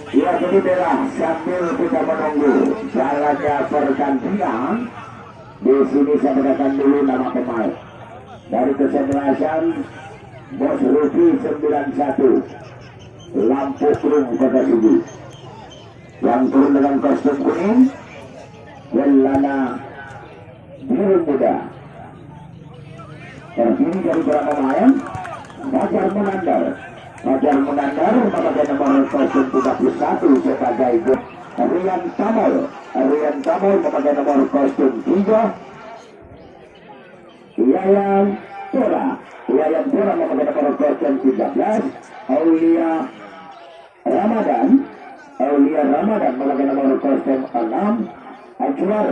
Ya, jadi bela sambil kita menunggu jalannya pergantian. Di sini saya mendatangkan dulu nama pemain dari kesebelasan Bos Ruki 91 Lampu Krum Kota Sugi, yang turun dengan kostum kuning celana biru muda. Terdiri dari berapa pemain? Fajar Munandar memakai nomor kostum 31 sebagai gol. Rian Tamol memakai nomor kostum 3. Yayan Tora memakai nomor kostum 13. Aulia Ramadan memakai nomor kostum 6. Ajwar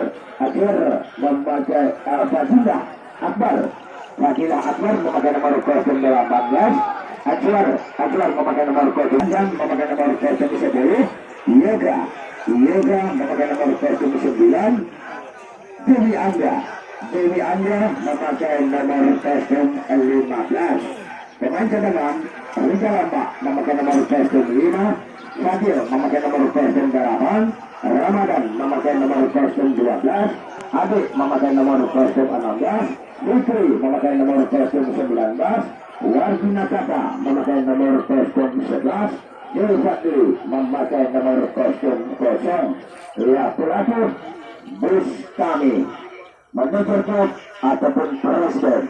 memakai Fadilah Akbar memakai nomor kostum 18. Ajwar memakai nomor kostum 9, memakai nomor kostum 10. Yoga memakai nomor kostum 9. Dewi Angga memakai nomor kostum 15. Pemain cadangan Rika Lambak memakai nomor kostum 5. Fadil memakai nomor kostum 8. Ramadan memakai nomor kostum 12. Adik memakai nomor kostum 16. Putri memakai nomor kostum 19. Wargina Kata memakai nomor kostum 11. Yusati memakai nomor kostum 0. Ya, pelatih Bustami manajer klub ataupun presiden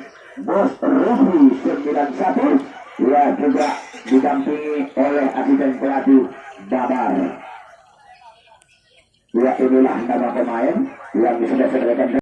Bos Rufi 91, ya, juga didampingi oleh asisten pelatih Dabar. Ya, inilah nama pemain yang sudah saya